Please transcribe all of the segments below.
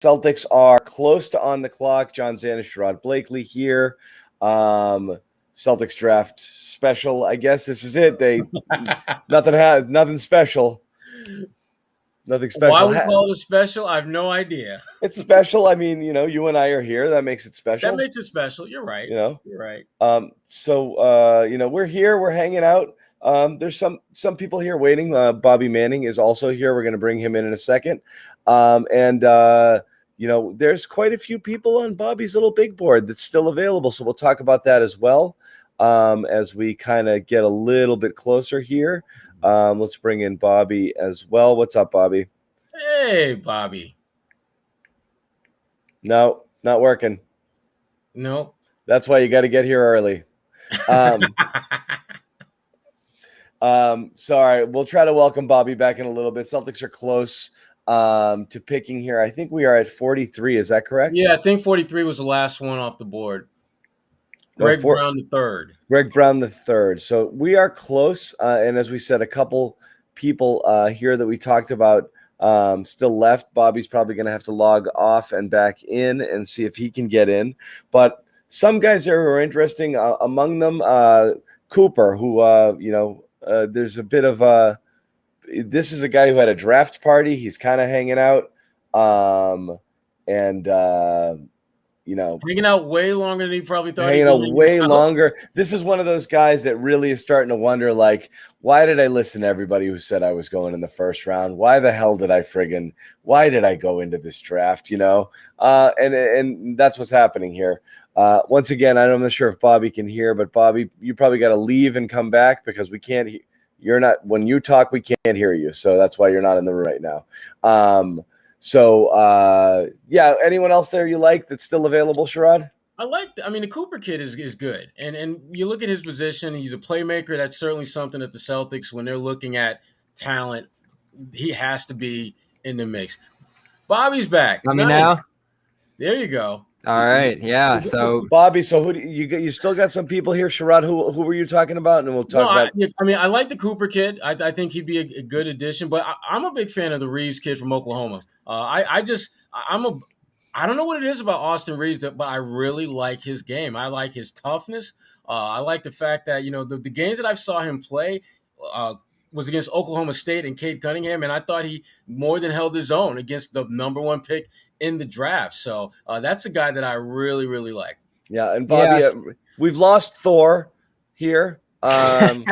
Celtics are close to on the clock. John Zannis, Sherrod Blakely here. Celtics draft special. I guess this is it. Nothing special. Nothing special. Why we call it a special, I have no idea. It's special. I mean, you and I are here. That makes it special. That makes it special. You're right. You're right. We're here. We're hanging out. There's some people here waiting. Bobby Manning is also here. We're going to bring him in a second. There's quite a few people on Bobby's little big board that's still available. So we'll talk about that as well as we kind of get a little bit closer here. Let's bring in Bobby as well. What's up, Bobby? Hey, Bobby. No, not working. No. That's why you got to get here early. Sorry. We'll try to welcome Bobby back in a little bit. Celtics are close to picking here. I think we are at 43. Is that correct? Yeah, I think 43 was the last one off the board. Greg Brown the third. Greg Brown the third. So we are close. And as we said, a couple people here that we talked about still left. Bobby's probably going to have to log off and back in and see if he can get in. But some guys there who are interesting, among them, Cooper, who, there's a bit of this is a guy who had a draft party. He's kind of hanging out hanging out way longer than he probably thought. Hanging out way longer. This is one of those guys that really is starting to wonder, like, why did I listen to everybody who said I was going in the first round? Why the hell did I why did I go into this draft? And that's what's happening here. Once again, I'm not sure if Bobby can hear, but Bobby, you probably got to leave and come back because we can't. You're not, when you talk, we can't hear you. So that's why you're not in the room right now. Anyone else there you like that's still available, Sherrod? The Cooper kid is good. And you look at his position, he's a playmaker. That's certainly something that the Celtics, when they're looking at talent, he has to be in the mix. Bobby's back. Now? There you go. All right, yeah. So Bobby, so who do you still got some people here, Sherrod? Who were you talking about? And we'll talk about. I like the Cooper kid. I think he'd be a good addition. But I'm a big fan of the Reeves kid from Oklahoma. I don't know what it is about Austin Reeves, but I really like his game. I like his toughness. I like the fact that the games that I saw him play was against Oklahoma State and Cade Cunningham, and I thought he more than held his own against the number one pick in the draft. So that's a guy that I really, really like. Yeah, and Bobby, we've lost Thor here. Well,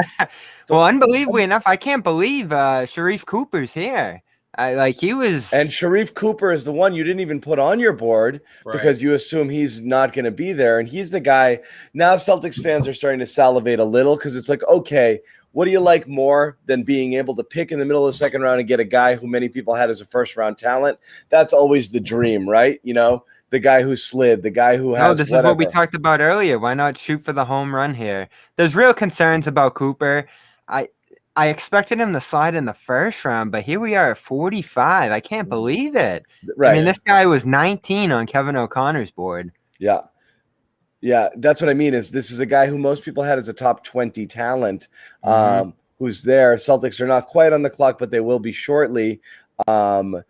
unbelievably enough, I can't believe Sharife Cooper's here. He was. And Sharife Cooper is the one you didn't even put on your board because you assume he's not going to be there. And he's the guy. Now Celtics fans are starting to salivate a little because it's like, okay, what do you like more than being able to pick in the middle of the second round and get a guy who many people had as a first-round talent? That's always the dream, right? The guy who slid, the guy who has. This is what we talked about earlier. Why not shoot for the home run here? There's real concerns about Cooper. I expected him to slide in the first round, but here we are at 45. I can't believe it. Right. I mean, this guy was 19 on Kevin O'Connor's board. Yeah. Yeah, that's what I mean. This is a guy who most people had as a top 20 talent, who's there. Celtics are not quite on the clock, but they will be shortly. And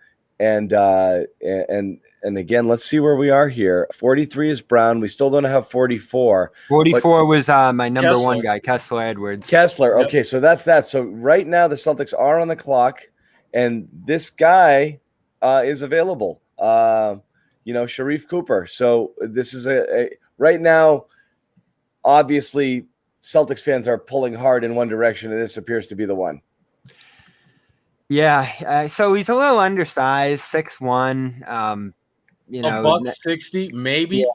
again, let's see where we are here. 43 is Brown. We still don't have 44. 44 was my number one guy, Kessler Edwards. Kessler. Okay, so that's that. So right now the Celtics are on the clock, and this guy is available. Sharife Cooper. So this is right now, obviously, Celtics fans are pulling hard in one direction, and this appears to be the one. Yeah, so he's a little undersized, 6'1". $160, maybe.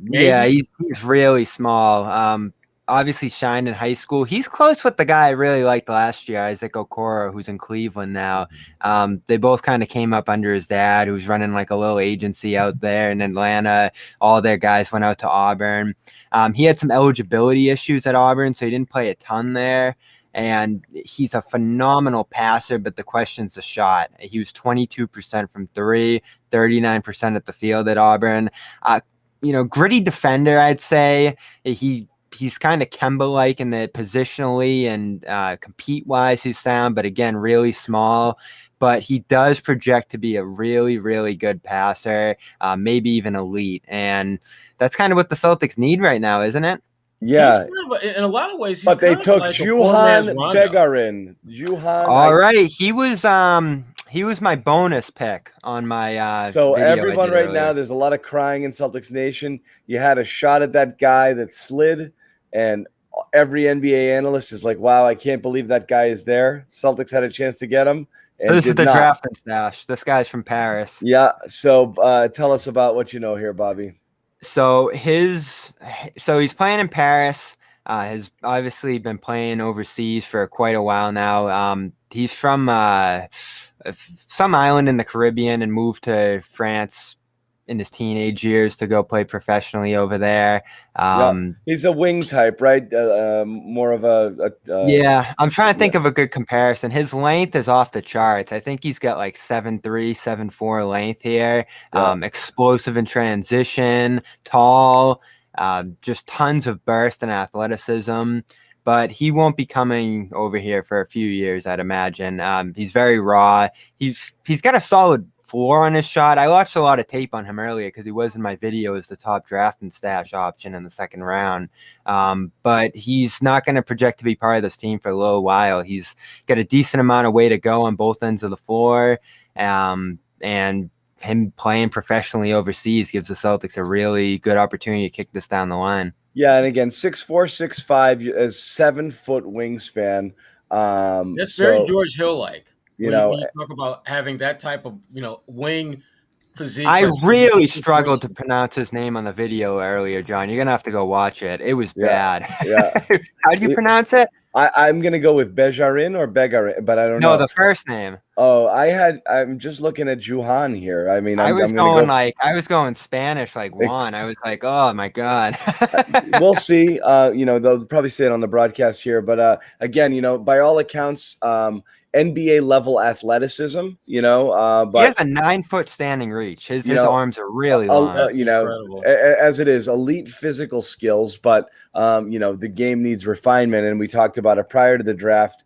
Yeah, he's really small. Obviously shined in high school. He's close with the guy I really liked last year, Isaac Okoro, who's in Cleveland now. They both kind of came up under his dad, who's running like a little agency out there in Atlanta. All their guys went out to Auburn. He had some eligibility issues at Auburn, so he didn't play a ton there. And he's a phenomenal passer, but the question's the shot. He was 22% from three, 39% at the field at Auburn. Gritty defender, I'd say. He's kind of Kemba-like in the positionally and compete-wise he's sound, but again, really small. but he does project to be a really, really good passer, maybe even elite. And that's kind of what the Celtics need right now, isn't it? He's Yeah. kind of, in a lot of ways, he's But they kind of took like a poor man's Johann Rondo. Begarin. Johann. All right. He was my bonus pick on my So video I everyone did right earlier. now, there's a lot of crying in Celtics Nation. You had a shot at that guy that slid, and every NBA analyst is like, wow, I can't believe that guy is there. Celtics had a chance to get him and So this is did the not. draft and stash. This guy's from Paris. Yeah. So tell us about what you know here, Bobby. So he's playing in Paris. Has obviously been playing overseas for quite a while now. He's from some island in the Caribbean and moved to France in his teenage years to go play professionally over there. He's a wing type, right? More of a yeah, I'm trying to think of a good comparison. His length is off the charts. I think he's got like 7'3", 7'4" length here. Explosive in transition, tall, just tons of burst and athleticism. But he won't be coming over here for a few years, I'd imagine. He's very raw. He's got a solid floor on his shot. I watched a lot of tape on him earlier because he was in my video as the top draft and stash option in the second round. But he's not going to project to be part of this team for a little while. He's got a decent amount of way to go on both ends of the floor. And him playing professionally overseas gives the Celtics a really good opportunity to kick this down the line. Yeah, and again, 6'4", 6'5", a 7-foot wingspan. That's very George Hill-like. When you talk about having that type of wing physique. I really struggled to pronounce his name on the video earlier, John. You're gonna have to go watch it. It was bad. Yeah. How do you pronounce it? I'm gonna go with Begarin or Begarin, but I don't know. No, the first name. Oh, I'm just looking at Johann here. I mean, I was going Spanish like Juan. I was like, oh my God. We'll see. They'll probably say it on the broadcast here, but again, by all accounts, NBA level athleticism, but he has a 9-foot standing reach. His arms are really long. As it is, elite physical skills, but the game needs refinement. And we talked about it prior to the draft.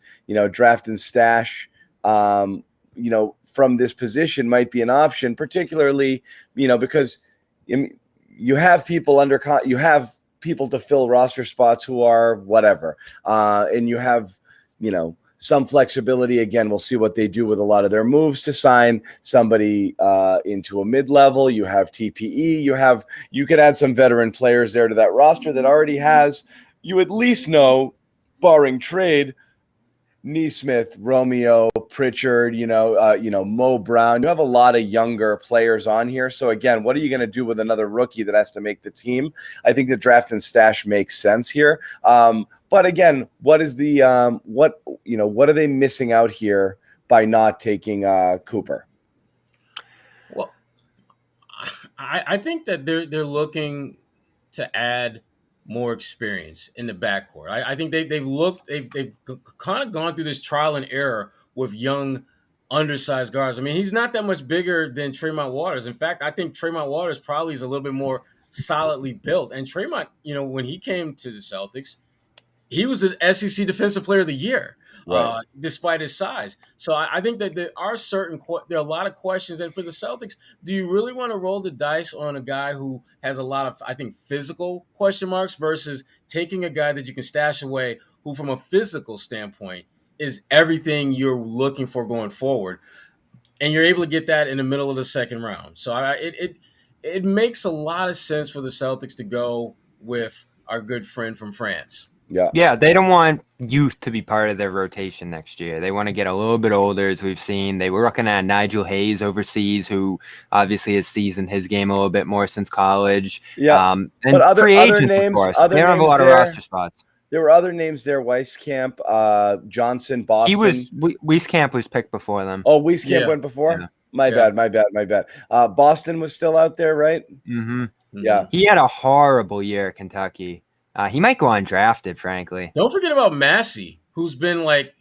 Draft and stash, from this position might be an option, particularly, because you have people you have people to fill roster spots who are whatever, and you have, some flexibility. Again, we'll see what they do with a lot of their moves to sign somebody into a mid-level. You have TPE. You could add some veteran players there to that roster that already has, you at least know, barring trade, Nesmith, Romeo, Pritchard, Mo Brown. You have a lot of younger players on here. So again, what are you going to do with another rookie that has to make the team? I think the draft and stash makes sense here. But again, what is the what are they missing out here by not taking Cooper? Well, I think that they're looking to add more experience in the backcourt. I think they've kind of gone through this trial and error with young, undersized guards. I mean, he's not that much bigger than Tremont Waters. In fact, I think Tremont Waters probably is a little bit more solidly built. And Tremont, when he came to the Celtics, he was an SEC Defensive Player of the Year, right, despite his size. So I think that there are a lot of questions. And for the Celtics, do you really want to roll the dice on a guy who has a lot of, I think, physical question marks versus taking a guy that you can stash away who, from a physical standpoint, is everything you're looking for going forward? And you're able to get that in the middle of the second round. So it makes a lot of sense for the Celtics to go with our good friend from France. Yeah, they don't want youth to be part of their rotation next year. They want to get a little bit older, as we've seen. They were looking at Nigel Hayes overseas, who obviously has seasoned his game a little bit more since college. Yeah, and but other names, of course. They don't have a lot of roster spots. There were other names there: Wieskamp, Johnson, Boston. Wieskamp was picked before them. Oh, Wieskamp went before. Yeah. My bad. Boston was still out there, right? Mm-hmm. Yeah, he had a horrible year at Kentucky. He might go undrafted, frankly. Don't forget about Massey, who's been like,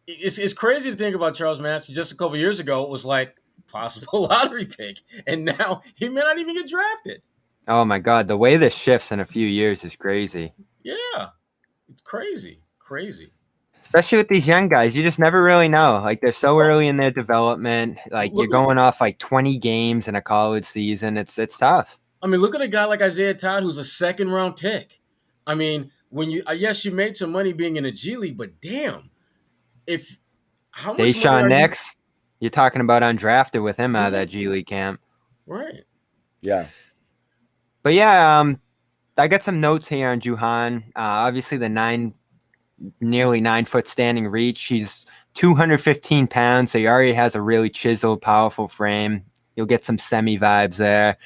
it's crazy to think about Charles Massey. Just a couple of years ago, it was like possible lottery pick, and now he may not even get drafted. Oh my God, the way this shifts in a few years is crazy. Yeah, it's crazy. Especially with these young guys, you just never really know. Like, they're so early in their development. Like, you're going off like 20 games in a college season. It's tough. I mean, look at a guy like Isaiah Todd, who's a second-round pick. I mean, when you yes, you made some money being in a G League, but damn, if how much money Deshaun are you? Nix, you're talking about undrafted with him out of that G League camp. Right. Yeah. But yeah, I got some notes here on Johann. Obviously, the nearly 9-foot standing reach. He's 215 pounds, so he already has a really chiseled, powerful frame. You'll get some semi vibes there.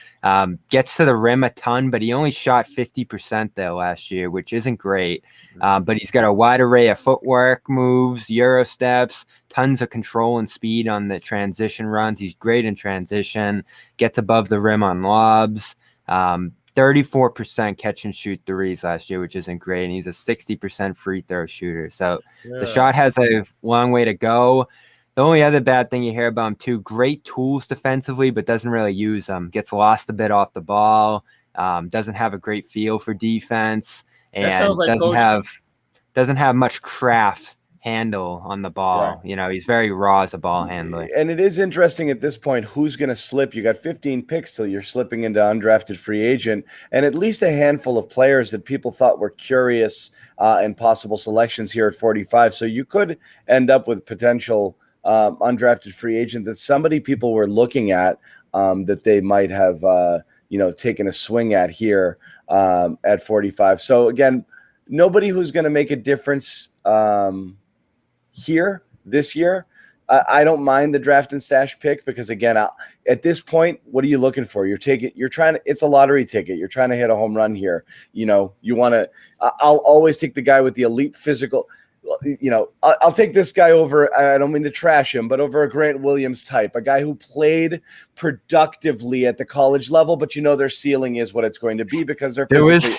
Gets to the rim a ton, but he only shot 50% there last year, which isn't great. But he's got a wide array of footwork moves, Euro steps, tons of control and speed on the transition runs. He's great in transition, gets above the rim on lobs. 34% catch and shoot threes last year, which isn't great. And he's a 60% free throw shooter. So the shot has a long way to go. The only other bad thing you hear about him too, great tools defensively, but doesn't really use them. Gets lost a bit off the ball. Doesn't have a great feel for defense, and like doesn't have much craft handle on the ball. Yeah. You know, he's very raw as a ball handler. And it is interesting at this point who's going to slip. You got 15 picks till you're slipping into undrafted free agent, and at least a handful of players that people thought were curious and possible selections here at 45. So you could end up with potential undrafted free agent that somebody people were looking at that they might have taken a swing at here at 45. So again, nobody who's going to make a difference here this year. I don't mind the draft and stash pick because again, at this point, what are you looking for? It's a lottery ticket. You're trying to hit a home run here. You want to, I'll always take the guy with the elite physical. I'll take this guy over, I don't mean to trash him, but over a Grant Williams type, a guy who played productively at the college level, but their ceiling is what it's going to be because they're physically.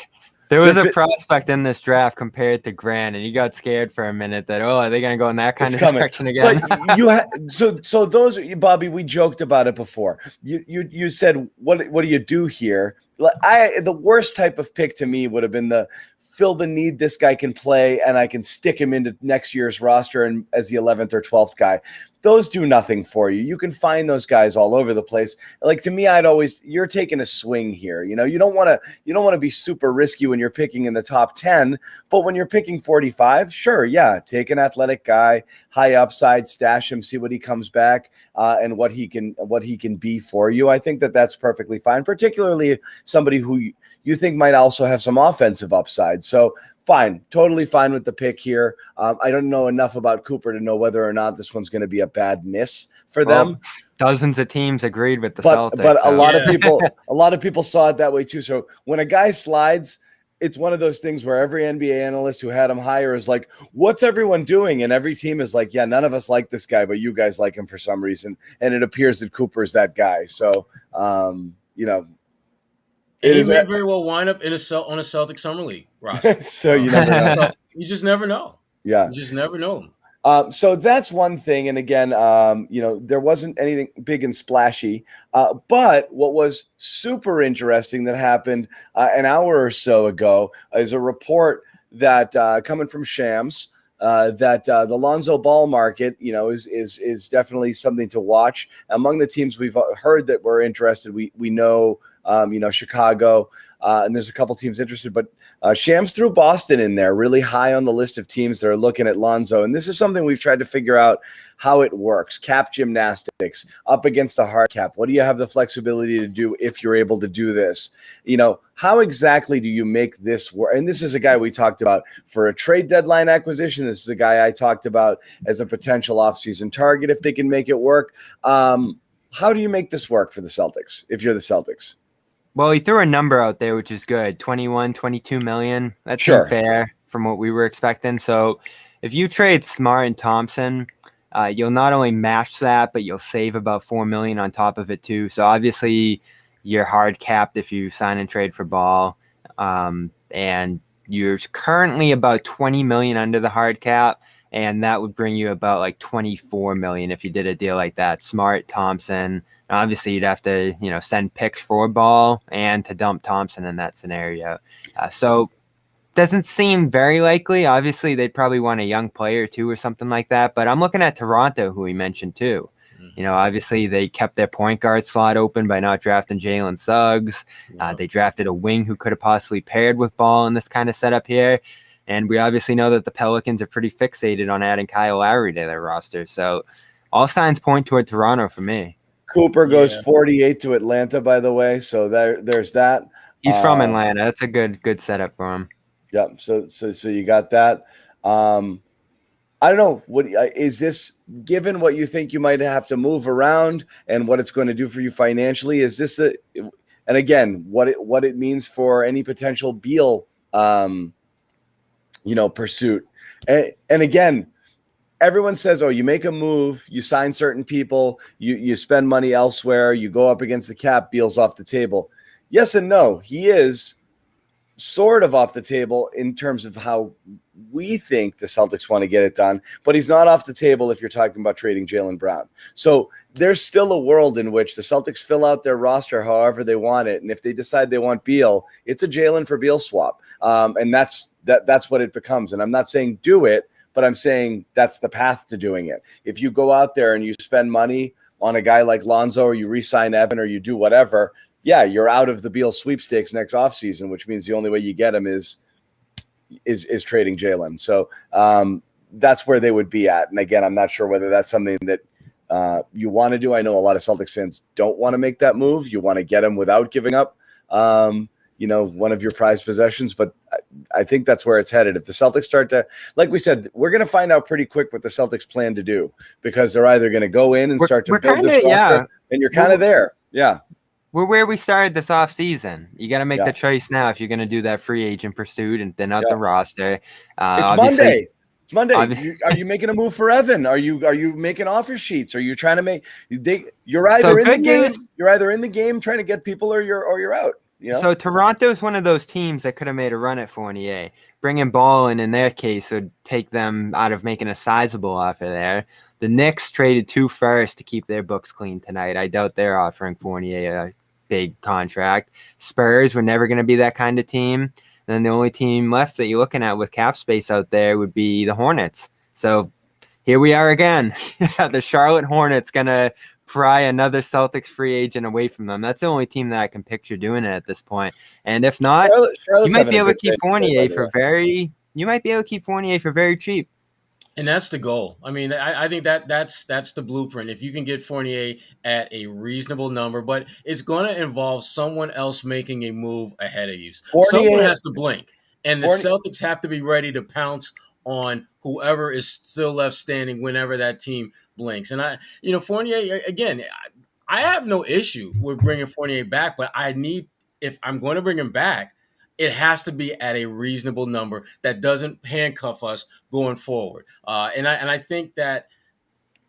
There was a prospect in this draft compared to Grant, and you got scared for a minute that, are they going to go in that kind of direction again? But so those, Bobby, we joked about it before. You said, what do you do here? The worst type of pick to me would have been the fill the need this guy can play, and I can stick him into next year's roster and as the 11th or 12th guy. Those do nothing for you. You can find those guys all over the place. Like to me, you're taking a swing here. You don't want to be super risky when you're picking in the top 10, but when you're picking 45, sure, yeah, take an athletic guy, high upside, stash him, see what he comes back and what he can be for you. I think that's perfectly fine, particularly somebody who you think might also have some offensive upside. So fine, totally fine with the pick here. I don't know enough about Cooper to know whether or not this one's going to be a bad miss for them. Dozens of teams agreed with the Celtics. But a lot of people saw it that way too. So when a guy slides, it's one of those things where every NBA analyst who had him higher is like, what's everyone doing? And every team is like, yeah, none of us like this guy, but you guys like him for some reason. And it appears that Cooper is that guy. So, and he may very well wind up on a Celtic Summer League roster. So you never know. You just never know. Yeah. You just never know. So that's one thing. And again, there wasn't anything big and splashy. But what was super interesting that happened an hour or so ago is a report that coming from Shams that the Lonzo Ball market, is definitely something to watch. Among the teams we've heard that were interested, we know, Chicago, and there's a couple teams interested, but Shams threw Boston in there really high on the list of teams that are looking at Lonzo. And this is something we've tried to figure out how it works. Cap gymnastics up against the hard cap. What do you have the flexibility to do if you're able to do this? How exactly do you make this work? And this is a guy we talked about for a trade deadline acquisition. This is a guy I talked about as a potential offseason target if they can make it work. How do you make this work for the Celtics if you're the Celtics? Well, he threw a number out there, which is good. 21, 22 million. That's fair from what we were expecting. So if you trade Smart and Thompson, you'll not only match that, but you'll save about $4 million on top of it too. So obviously you're hard capped if you sign and trade for Ball. And you're currently about 20 million under the hard cap. And that would bring you about like 24 million if you did a deal like that. Smart, Thompson. Obviously, you'd have to, send picks for Ball and to dump Thompson in that scenario. So doesn't seem very likely. Obviously, they'd probably want a young player too or something like that. But I'm looking at Toronto, who we mentioned too. Obviously they kept their point guard slot open by not drafting Jalen Suggs. They drafted a wing who could have possibly paired with Ball in this kind of setup here. And we obviously know that the Pelicans are pretty fixated on adding Kyle Lowry to their roster. So all signs point toward Toronto for me. Cooper goes 48 to Atlanta, by the way. So there's that. He's from Atlanta. That's a good setup for him. Yeah. So you got that. I don't know. What is this? Given what you think you might have to move around and what it's going to do for you financially, is this and again, what it means for any potential Beal, pursuit? And again, everyone says, "Oh, you make a move, you sign certain people, you spend money elsewhere, you go up against the cap, Beal's off the table." Yes and no. He is sort of off the table in terms of how we think the Celtics want to get it done, but he's not off the table if you're talking about trading Jaylen Brown. So there's still a world in which the Celtics fill out their roster however they want it, and if they decide they want Beal, it's a Jaylen for Beal swap, and that's what it becomes. And I'm not saying do it, but I'm saying that's the path to doing it. If you go out there and you spend money on a guy like Lonzo, or you re-sign Evan, or you do whatever, yeah, you're out of the Beal sweepstakes next offseason, which means the only way you get him is trading Jaylen. So that's where they would be at. And again, I'm not sure whether that's something that you want to do. I know a lot of Celtics fans don't want to make that move. You want to get him without giving up, one of your prized possessions. But I think that's where it's headed. If the Celtics start to, like we said, we're going to find out pretty quick what the Celtics plan to do, because they're either going to go in and start to build this roster, and you're kind of there. Yeah. We're where we started this offseason. You got to make the choice now if you're going to do that free agent pursuit and thin out the roster. It's Monday. It's Monday. Are you making a move for Evan? Are you making offer sheets? Are you trying to make? You're either in the game. You're either in the game trying to get people, or you're out. So Toronto's one of those teams that could have made a run at Fournier. Bringing Ball in their case would take them out of making a sizable offer there. The Knicks traded 2 firsts to keep their books clean tonight. I doubt they're offering Fournier a big contract. Spurs were never going to be that kind of team. And then the only team left that you're looking at with cap space out there would be the Hornets. So here we are again. The Charlotte Hornets going to pry another Celtics free agent away from them. That's the only team that I can picture doing it at this point. And if not, you might be able to keep Fournier for very cheap. And that's the goal. I mean, I think that's the blueprint. If you can get Fournier at a reasonable number, but it's going to involve someone else making a move ahead of you. Someone has to blink, and the Celtics have to be ready to pounce on whoever is still left standing whenever that team blinks. And Fournier, again, I have no issue with bringing Fournier back, but if I'm going to bring him back, it has to be at a reasonable number that doesn't handcuff us going forward. And I think that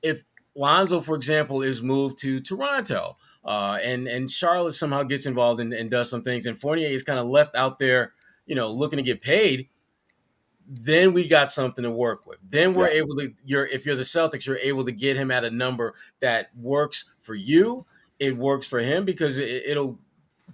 if Lonzo, for example, is moved to Toronto and Charlotte somehow gets involved and does some things, and Fournier is kind of left out there, looking to get paid, then we got something to work with. Then we're able to, if you're the Celtics, you're able to get him at a number that works for you. It works for him because it'll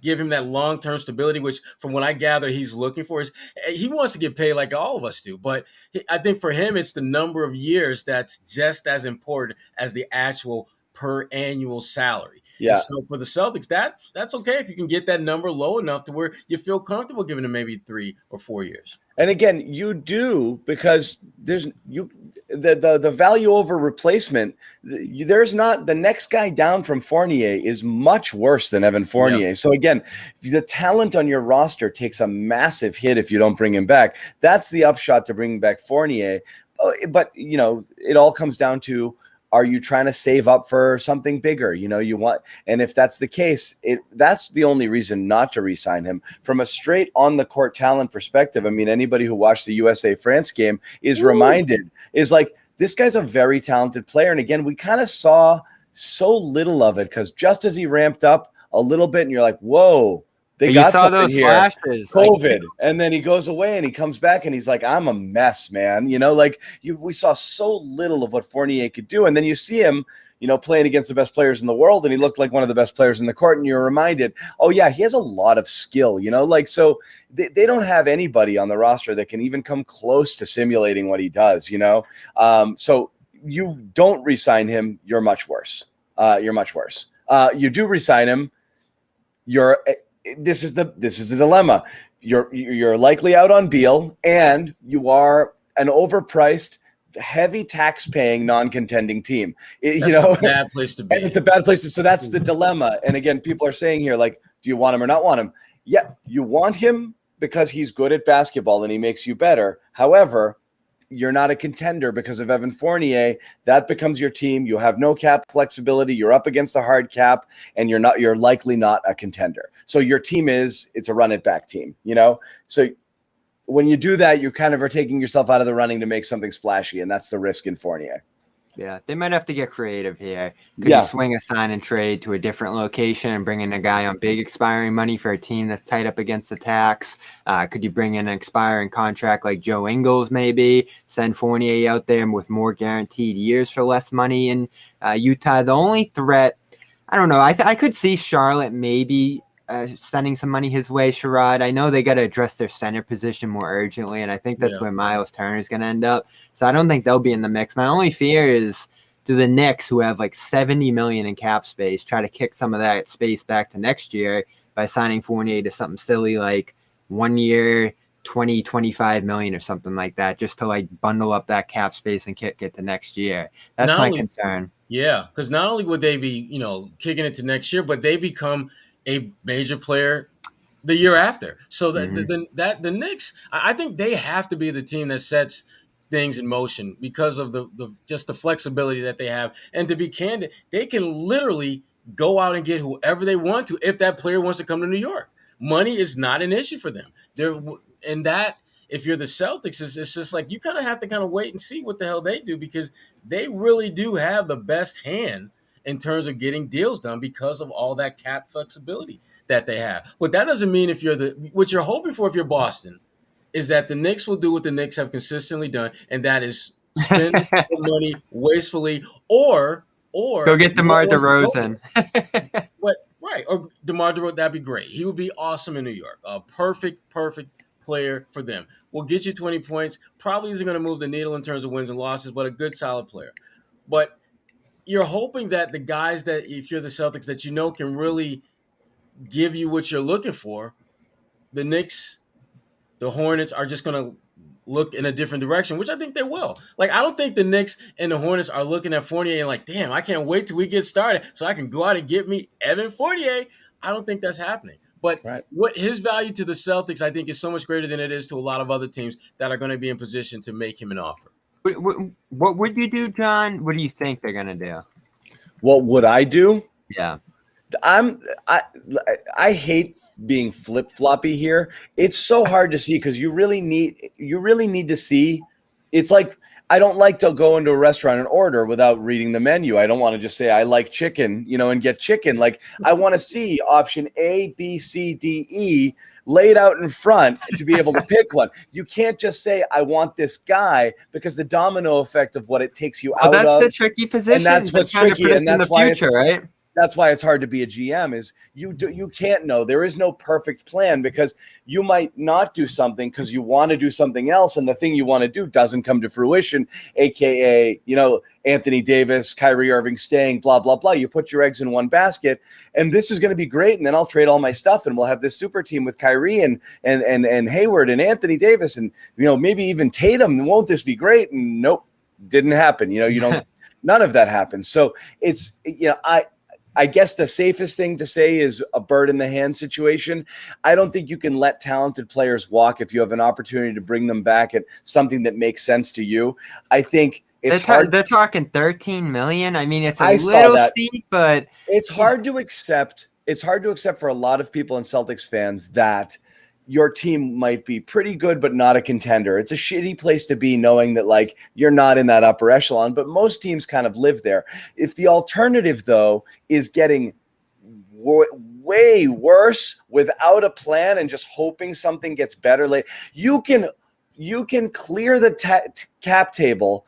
give him that long-term stability, which from what I gather he's looking for. Is he wants to get paid like all of us do. But I think for him, it's the number of years that's just as important as the actual per annual salary. Yeah. And so for the Celtics, that's okay if you can get that number low enough to where you feel comfortable giving him maybe 3 or 4 years. And again, you do, because there's the value over replacement. There's not, the next guy down from Fournier is much worse than Evan Fournier. Yep. So again, the talent on your roster takes a massive hit if you don't bring him back. That's the upshot to bringing back Fournier. But it all comes down to, are you trying to save up for something bigger? You want, and if that's the case, that's the only reason not to re-sign him. From a straight on the court talent perspective, I mean, anybody who watched the USA France game is reminded, is like, this guy's a very talented player. And again, we kind of saw so little of it, because just as he ramped up a little bit and you're like, whoa, They You got saw something those here. flashes. COVID, and then he goes away and he comes back and he's like, I'm a mess, man. We saw so little of what Fournier could do, and then you see him, playing against the best players in the world, and he looked like one of the best players in the court, and you're reminded, oh yeah, he has a lot of skill, so they don't have anybody on the roster that can even come close to simulating what he does, so you don't re-sign him, you're much worse. You do re-sign him, this is the dilemma. You're likely out on Beal, and you are an overpriced, heavy tax-paying, non-contending team. That's a bad place to be. And it's a bad place to. So that's the dilemma. And again, people are saying here, like, do you want him or not want him? Yeah, you want him because he's good at basketball and he makes you better. However, you're not a contender because of Evan Fournier. That becomes your team. You have no cap flexibility. You're up against a hard cap, and you're likely not a contender. So your team it's a run it back team, So when you do that, you kind of are taking yourself out of the running to make something splashy, and that's the risk in Fournier. Yeah, they might have to get creative here. Could you swing a sign and trade to a different location and bring in a guy on big expiring money for a team that's tight up against the tax? Could you bring in an expiring contract like Joe Ingles, maybe send Fournier out there with more guaranteed years for less money in Utah? The only threat, I don't know. I could see Charlotte maybe sending some money his way, Sherrod. I know they got to address their center position more urgently, and I think that's where Miles Turner is going to end up. So I don't think they'll be in the mix. My only fear is, do the Knicks, who have like $70 million in cap space, try to kick some of that space back to next year by signing Fournier to something silly like 1 year, 25 million or something like that, just to like bundle up that cap space and kick it to next year. That's my concern. Yeah, because not only would they be, kicking it to next year, but they become a major player the year after. So the Knicks, I think they have to be the team that sets things in motion because of the just the flexibility that they have. And to be candid, they can literally go out and get whoever they want to if that player wants to come to New York. Money is not an issue for them. If you're the Celtics, it's just like you kind of have to kind of wait and see what the hell they do, because they really do have the best hand in terms of getting deals done because of all that cap flexibility that they have. But that doesn't mean what you're hoping for if you're Boston is that the Knicks will do what the Knicks have consistently done, and that is spend the money wastefully or go get DeMar DeRozan. Or DeMar DeRozan, that'd be great. He would be awesome in New York. A perfect player for them. Will get you 20 points. Probably isn't going to move the needle in terms of wins and losses, but a good, solid player. But you're hoping that the guys that, if you're the Celtics, that can really give you what you're looking for, the Knicks, the Hornets are just going to look in a different direction, which I think they will. Like, I don't think the Knicks and the Hornets are looking at Fournier and like, damn, I can't wait till we get started so I can go out and get me Evan Fournier. I don't think that's happening. But what his value to the Celtics, I think, is so much greater than it is to a lot of other teams that are going to be in position to make him an offer. What would you do, John? What do you think they're going to do? What would I do? Yeah. I hate being flip-floppy here. It's so hard to see because you really need to see. It's like, I don't like to go into a restaurant and order without reading the menu. I don't want to just say I like chicken, and get chicken. Like, I want to see option A, B, C, D, E laid out in front to be able to pick one. You can't just say I want this guy, because the domino effect of what it takes you out of. That's the tricky position. And that's what's tricky, and that's why future, right? That's why it's hard to be a GM, is you can't know. There is no perfect plan, because you might not do something because you want to do something else, and the thing you want to do doesn't come to fruition, aka, Anthony Davis, Kyrie Irving staying, blah, blah, blah. You put your eggs in one basket, and this is going to be great, and then I'll trade all my stuff, and we'll have this super team with Kyrie and Hayward and Anthony Davis and, maybe even Tatum. Won't this be great? And nope, didn't happen. You don't none of that happens. So it's, I guess the safest thing to say is a bird in the hand situation. I don't think you can let talented players walk if you have an opportunity to bring them back at something that makes sense to you. I think it's hard. They're talking 13 million. I mean, it's a little steep, but it's hard to accept. It's hard to accept for a lot of people and Celtics fans that your team might be pretty good, but not a contender. It's a shitty place to be, knowing that, like, you're not in that upper echelon, but most teams kind of live there. If the alternative, though, is getting way way worse without a plan and just hoping something gets better later. You can clear the cap table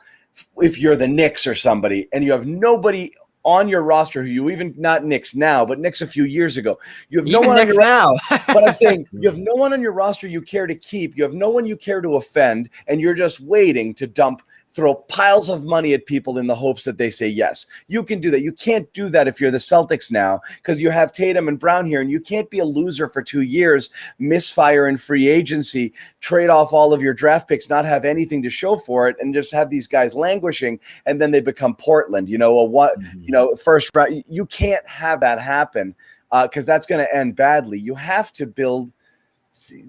if you're the Knicks or somebody, and you have nobody on your roster who you even not Knicks now, but Knicks a few years ago. You have no one on your now. But I'm saying you have no one on your roster you care to keep. You have no one you care to offend, and you're just waiting to throw piles of money at people in the hopes that they say yes. You can do that. You can't do that if you're the Celtics now, because you have Tatum and Brown here, and you can't be a loser for 2 years, misfire in free agency, trade off all of your draft picks, not have anything to show for it, and just have these guys languishing, and then they become Portland. First round. You can't have that happen because that's going to end badly. You have to build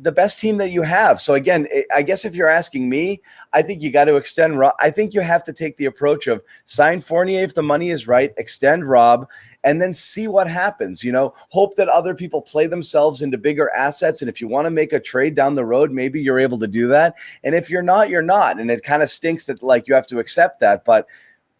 the best team that you have. So again, I guess if you're asking me, I think you got to extend Rob. I think you have to take the approach of sign Fournier if the money is right, extend Rob, and then see what happens. Hope that other people play themselves into bigger assets. And if you want to make a trade down the road, maybe you're able to do that. And if you're not, you're not. And it kind of stinks that you have to accept that. But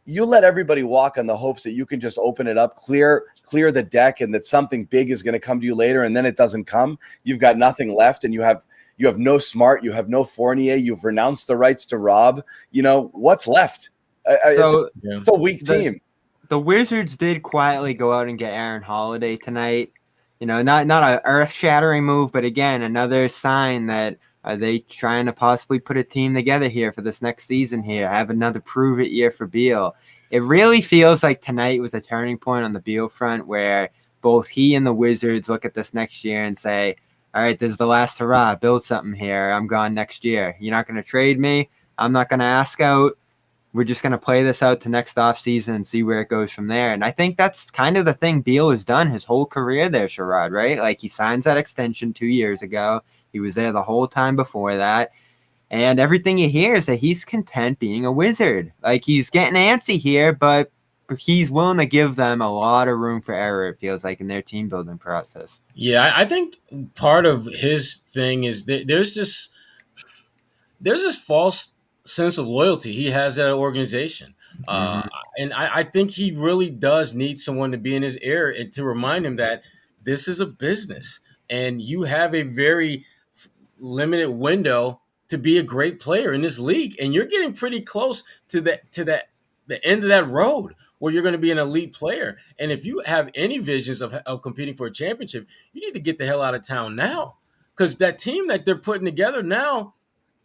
you let everybody walk on the hopes that you can just open it up, clear the deck, and that something big is going to come to you later, and then it doesn't come. You've got nothing left, and you have no Smart, you have no Fournier, you've renounced the rights to Rob. What's left? It's a weak team. The Wizards did quietly go out and get Aaron Holiday tonight. Not an earth-shattering move, but again, another sign that are they trying to possibly put a team together here for this next season here, have another prove-it year for Beal? It really feels like tonight was a turning point on the Beal front where both he and the Wizards look at this next year and say, all right, this is the last hurrah. Build something here. I'm gone next year. You're not going to trade me. I'm not going to ask out. We're just going to play this out to next offseason and see where it goes from there. And I think that's kind of the thing Beal has done his whole career there, Sherrod, right? Like he signs that extension 2 years ago. He was there the whole time before that. And everything you hear is that he's content being a Wizard. Like he's getting antsy here, but he's willing to give them a lot of room for error, it feels like, in their team building process. Yeah, I think part of his thing is that there's this false sense of loyalty he has at an organization. And I think he really does need someone to be in his ear and to remind him that this is a business and you have a very limited window to be a great player in this league. And you're getting pretty close to the end of that road where you're going to be an elite player. And if you have any visions of competing for a championship, you need to get the hell out of town now, because that team that they're putting together now,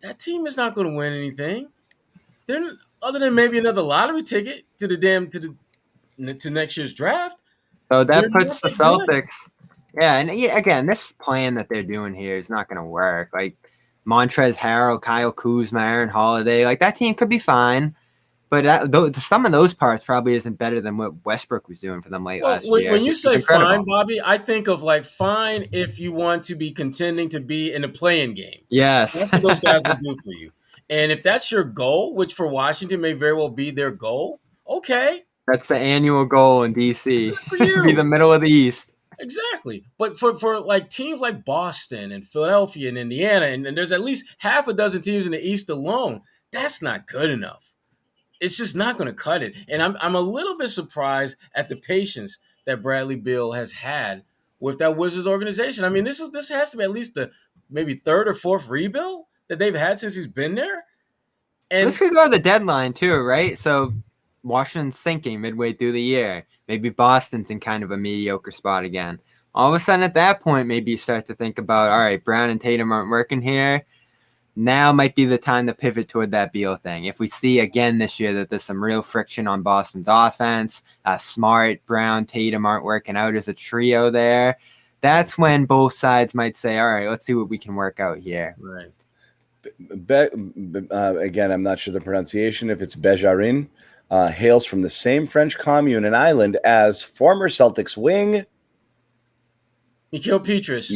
that team is not going to win anything. They're other than maybe another lottery ticket to next year's draft. So that puts the Celtics. Yeah, and again, this plan that they're doing here is not going to work. Like Montrezl Harrell, Kyle Kuzma, Aaron Holiday, like that team could be fine, but some of those parts probably isn't better than what Westbrook was doing for them last year. When you say fine, Bobby, I think of like fine if you want to be contending to be in a play-in game. Yes. That's what those guys will do for you. And if that's your goal, which for Washington may very well be their goal, okay. That's the annual goal in DC. For you. Be the middle of the East. Exactly. But for like teams like Boston and Philadelphia and Indiana, and there's at least half a dozen teams in the East alone, that's not good enough. It's just not going to cut it. And I'm a little bit surprised at the patience that Bradley Beal has had with that Wizards organization. I mean, this has to be at least the maybe third or fourth rebuild that they've had since he's been there. And this could go to the deadline too, right? So Washington's sinking midway through the year. Maybe Boston's in kind of a mediocre spot again. All of a sudden at that point, maybe you start to think about, all right, Brown and Tatum aren't working here. Now might be the time to pivot toward that Beal thing. If we see again this year that there's some real friction on Boston's offense, Smart, Brown, Tatum aren't working out as a trio there, that's when both sides might say, all right, let's see what we can work out here. Right. Again, I'm not sure the pronunciation, if it's Begarin, hails from the same French commune and island as former Celtics wing Mikael Pietrus.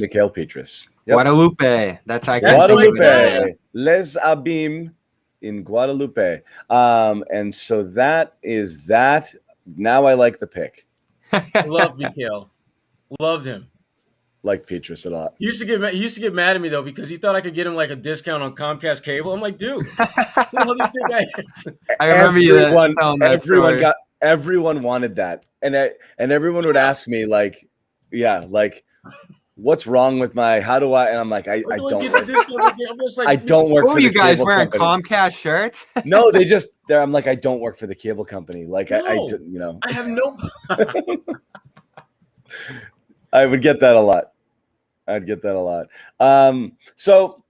Yep. Guadalupe. That's how Guadalupe. Les Abîmes in Guadalupe. And so that is that. Now I like the pick. Love Mikael. Loved him. Like Pietrus a lot. He used to get mad at me though because he thought I could get him like a discount on Comcast cable. I'm like, dude, who the hell do you think I am? I remember everyone wanted that, and everyone would ask me like, Yeah, like what's wrong with my? How do I? And I'm like, I don't work. I don't work for you the guys cable wearing company. Comcast shirts? No, I'm like, I don't work for the cable company. Like I have no. I would get that a lot. I'd get that a lot. So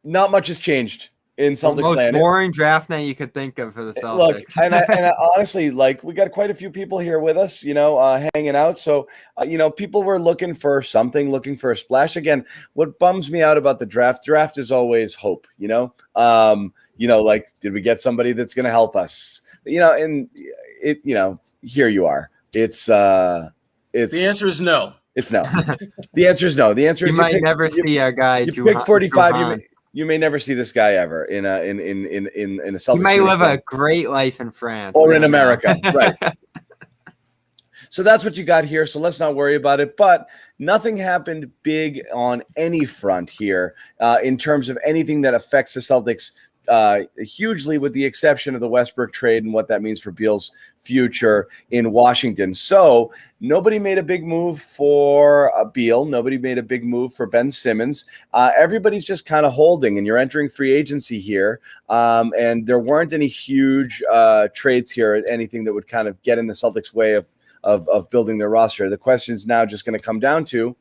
not much has changed in The Celtics most land. boring draft night you could think of for the Celtics. Look, and I honestly, like, we got quite a few people here with us, hanging out. So, people were looking for something, looking for a splash. Again, what bums me out about the draft is always hope, like, did we get somebody that's going to help us? And it, here you are. It's The answer is no. It's no. The answer is no. The answer is you might never see our guy. You pick 45. You may never see this guy ever in a Celtics. He may live a great life in France or in America, right? So that's what you got here. So let's not worry about it. But nothing happened big on any front here in terms of anything that affects the Celtics hugely, with the exception of the Westbrook trade and what that means for Beal's future in Washington. So nobody made a big move for Beal. Nobody made a big move for Ben Simmons. Everybody's just kind of holding, and you're entering free agency here. And there weren't any huge trades here, anything that would kind of get in the Celtics' way of building their roster. The question is now just going to come down to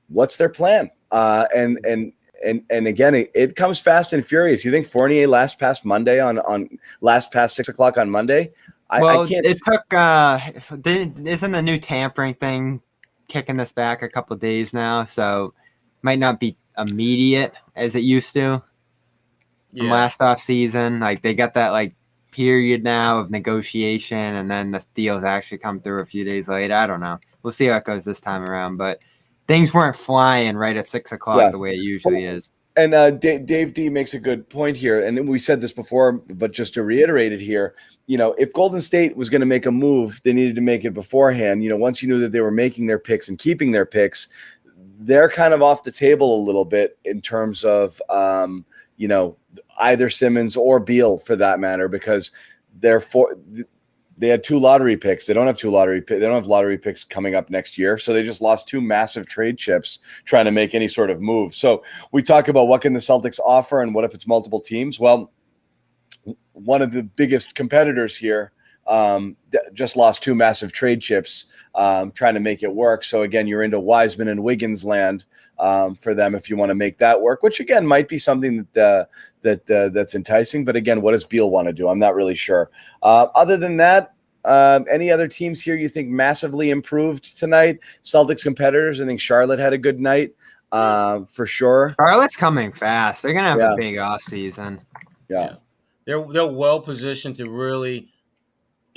what's their plan? And again, it comes fast and furious. You think Fournier last past 6 o'clock on Monday? I can't. It took. Isn't the new tampering thing kicking this back a couple of days now? So might not be immediate as it used to. From last off season, like they got that period now of negotiation, and then the deals actually come through a few days later. I don't know. We'll see how it goes this time around, but things weren't flying right at 6 o'clock the way it usually is. And Dave D makes a good point here. And we said this before, but just to reiterate it here, if Golden State was going to make a move, they needed to make it beforehand. Once you knew that they were making their picks and keeping their picks, they're kind of off the table a little bit in terms of, either Simmons or Beal for that matter, because they had 2 lottery picks. They don't have 2 lottery picks. They don't have lottery picks coming up next year. So they just lost 2 massive trade chips trying to make any sort of move. So we talk about what can the Celtics offer and what if it's multiple teams? Well, one of the biggest competitors here just lost 2 massive trade chips trying to make it work. So again, you're into Wiseman and Wiggins land for them if you want to make that work, which again might be something that's enticing. But again, what does Beal want to do? I'm not really sure. Other than that, any other teams here you think massively improved tonight? Celtics competitors. I think Charlotte had a good night for sure. Charlotte's coming fast. They're gonna have a big off season. Yeah. They're well positioned to really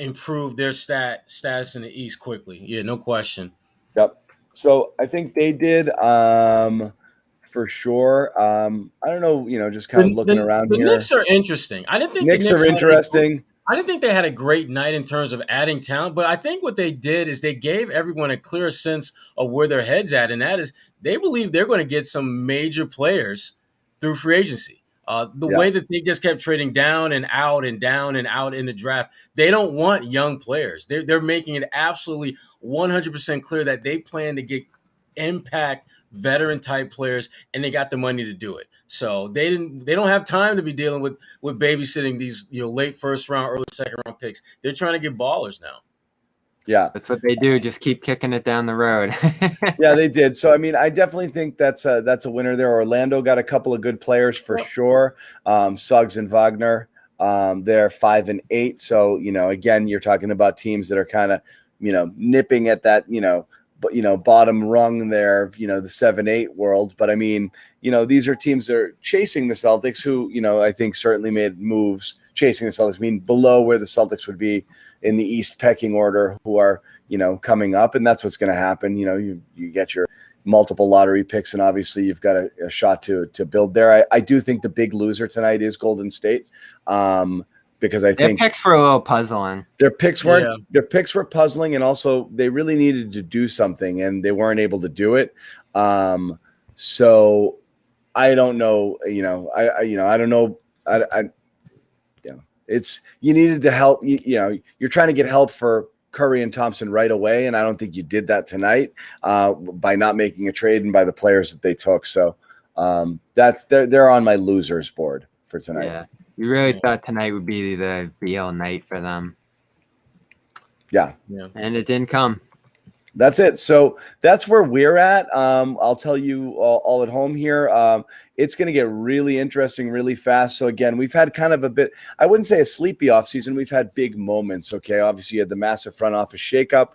improve their status in the East quickly. Yeah, no question. Yep. So I think they did for sure. I don't know, just kind of looking around here. The Knicks are interesting. I didn't think Knicks are interesting. I didn't think they had a great night in terms of adding talent, but I think what they did is they gave everyone a clear sense of where their head's at, and that is they believe they're going to get some major players through free agency. Way that they just kept trading down and out and down and out in the draft, they don't want young players. They're making it absolutely 100% clear that they plan to get impact veteran type players, and they got the money to do it. So they don't have time to be dealing with babysitting these late first round, early second round picks. They're trying to get ballers now. Yeah, that's what they do. Just keep kicking it down the road. Yeah, they did. So, I mean, I definitely think that's a winner there. Orlando got a couple of good players for sure. Suggs and Wagner, they're 5 and 8. So, again, you're talking about teams that are kind of, nipping at that, bottom rung there, the 7-8 world. But I mean, these are teams that are chasing the Celtics who, I think certainly made moves chasing the Celtics, below where the Celtics would be in the East pecking order, who are, coming up. And that's what's going to happen. You get your multiple lottery picks, and obviously you've got a shot to build there. I do think the big loser tonight is Golden State. Because I think their picks were a little puzzling. Their picks were puzzling, and also they really needed to do something, and they weren't able to do it. So I don't know. I don't know. It's you needed to help. You're trying to get help for Curry and Thompson right away, and I don't think you did that tonight by not making a trade and by the players that they took. So they're on my losers board for tonight. Yeah, you really thought tonight would be the BL night for them. Yeah, and it didn't come. That's it. So that's where we're at. I'll tell you all at home here. It's going to get really interesting really fast. So again, we've had kind of a bit, I wouldn't say a sleepy offseason. We've had big moments. Okay. Obviously you had the massive front office shakeup.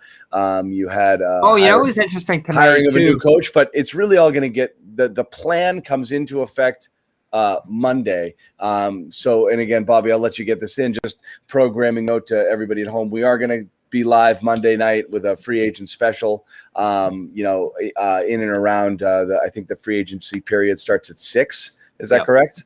You had, it was interesting tonight, hiring of a new coach, but it's really all going to get the plan comes into effect Monday. So, and again, Bobby, I'll let you get this in, just programming note to everybody at home. We are going to be live Monday night with a free agent special, in and around I think the free agency period starts at 6. Is that correct?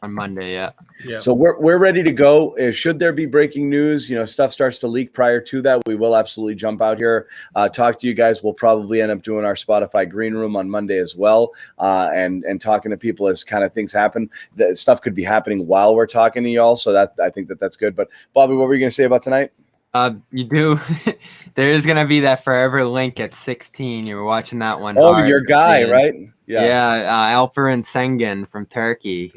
On Monday, yeah. So we're ready to go. Should there be breaking news, stuff starts to leak prior to that, we will absolutely jump out here, talk to you guys. We'll probably end up doing our Spotify Greenroom on Monday as well, and talking to people as kind of things happen. The stuff could be happening while we're talking to y'all, so that I think that's good. But Bobby, what were you going to say about tonight? You do. There is gonna be that forever link at 16. You were watching that one. Oh, your guy, right? Alperen Sengun from Turkey.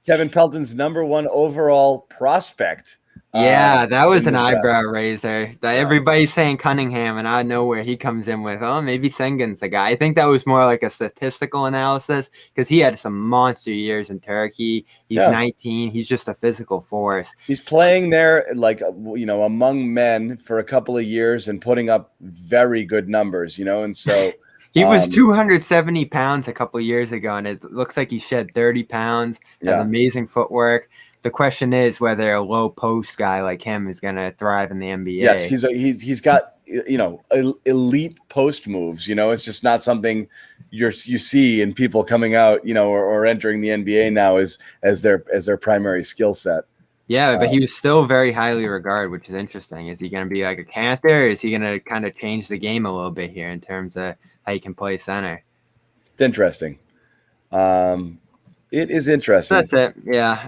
Kevin Pelton's #1 overall prospect. That was an eyebrow raiser. Everybody's saying Cunningham, and out of nowhere he comes in with, maybe Sengun's the guy. I think that was more like a statistical analysis because he had some monster years in Turkey. He's 19. He's just a physical force. He's playing there among men for a couple of years and putting up very good numbers, and so he was 270 pounds a couple of years ago, and it looks like he shed 30 pounds. Has amazing footwork. The question is whether a low post guy like him is going to thrive in the NBA. Yes, he's got elite post moves. It's just not something you see in people coming out or entering the NBA now as their primary skill set. Yeah, but he was still very highly regarded, which is interesting. Is he going to be like a Cantor? Or is he going to kind of change the game a little bit here in terms of how you can play center? It's interesting. It is interesting. That's it. Yeah.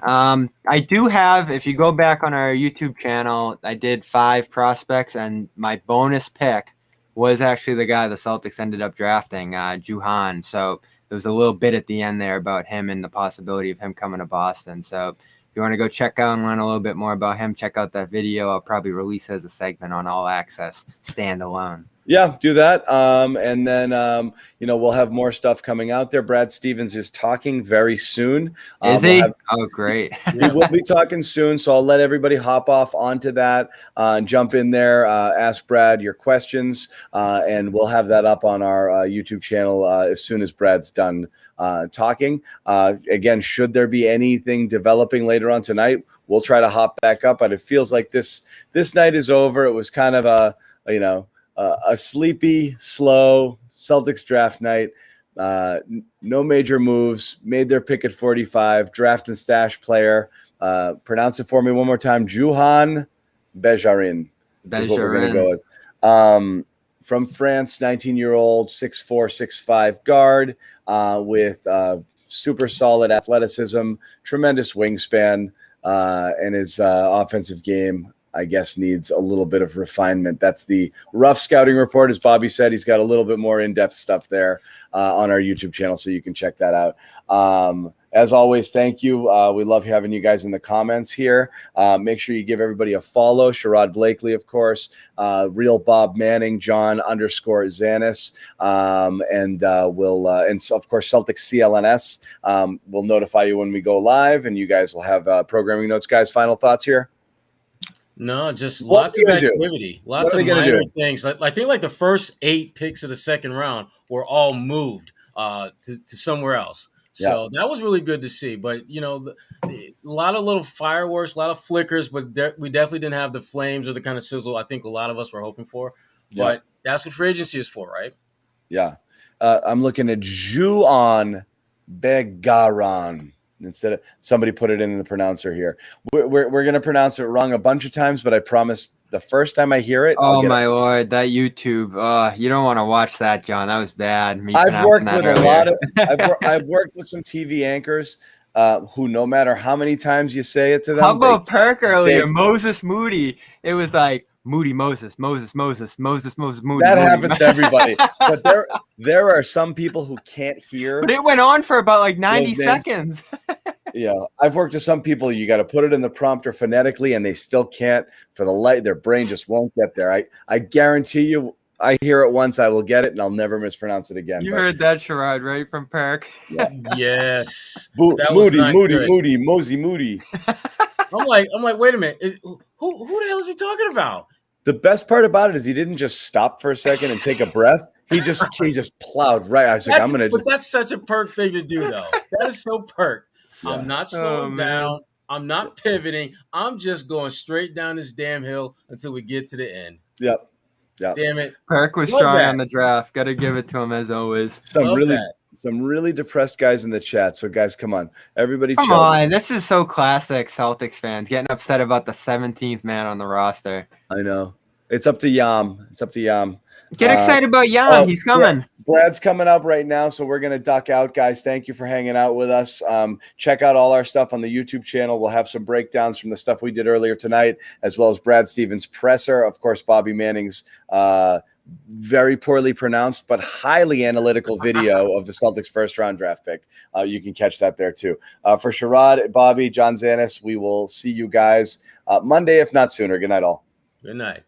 I do have, if you go back on our YouTube channel, I did 5 prospects, and my bonus pick was actually the guy the Celtics ended up drafting, Johann. So there was a little bit at the end there about him and the possibility of him coming to Boston. So if you want to go check out and learn a little bit more about him, check out that video. I'll probably release as a segment on All Access standalone. Yeah, do that. And then, we'll have more stuff coming out there. Brad Stevens is talking very soon. Is he? Oh, great. We will be talking soon, so I'll let everybody hop off onto that and jump in there, ask Brad your questions, and we'll have that up on our YouTube channel as soon as Brad's done talking. Again, should there be anything developing later on tonight, we'll try to hop back up, but it feels like this night is over. It was kind of a sleepy, slow Celtics draft night. No major moves. Made their pick at 45. Draft and stash player. Pronounce it for me one more time. Johann Begarin. Is what we're going to go with. From France, 19-year-old, 6'4", 6'5" guard with super solid athleticism, tremendous wingspan, and his offensive game, I guess, needs a little bit of refinement. That's the rough scouting report. As Bobby said, he's got a little bit more in-depth stuff there on our YouTube channel, so you can check that out. As always, thank you. We love having you guys in the comments here. Make sure you give everybody a follow. Sherrod Blakely, of course. Real Bob Manning, John _Zannis. And of course, Celtics CLNS. We'll notify you when we go live, and you guys will have programming notes. Guys, final thoughts here? No, just lots of activity, lots of minor things. I think the first 8 picks of the second round were all moved to somewhere else. So that was really good to see. But, a lot of little fireworks, a lot of flickers, but we definitely didn't have the flames or the kind of sizzle I think a lot of us were hoping for. But that's what free agency is for, right? Yeah. I'm looking at Johann Begarin. Instead of somebody put it in the pronouncer here. We're going to pronounce it wrong a bunch of times, but I promise the first time I hear it. Oh my Lord, that YouTube. You don't want to watch that, John. That was bad. I've worked with a lot of, I've worked with some TV anchors who, no matter how many times you say it to them. How about Perk earlier? Moses Moody. It was like Moody Moses, Moody. That happens to everybody. But there are some people who can't hear. But it went on for about like 90 those names. seconds. Yeah, I've worked with some people. You got to put it in the prompter phonetically, and they still can't. For the light, their brain just won't get there. I guarantee you, I hear it once, I will get it, and I'll never mispronounce it again. You heard that, Sherrod, right, from Perk? Yeah. Yes. Moody. Moody. I'm like, wait a minute. Who the hell is he talking about? The best part about it is he didn't just stop for a second and take a breath. He just plowed right. I was like, But that's such a Perk thing to do, though. That is so Perk. Yeah. I'm not slowing down. I'm not pivoting. I'm just going straight down this damn hill until we get to the end. Yep. Damn it. Perk was strong on the draft. Got to give it to him as always. Some really depressed guys in the chat. So, guys, come on. Everybody come on. This is so classic Celtics fans getting upset about the 17th man on the roster. I know. It's up to Yam. Get excited about Yam. He's coming. Brad's coming up right now, so we're going to duck out, guys. Thank you for hanging out with us. Check out all our stuff on the YouTube channel. We'll have some breakdowns from the stuff we did earlier tonight, as well as Brad Stevens' presser. Of course, Bobby Manning's very poorly pronounced but highly analytical video of the Celtics' first-round draft pick. You can catch that there, too. For Sherrod, Bobby, John Zannis, we will see you guys Monday, if not sooner. Good night, all. Good night.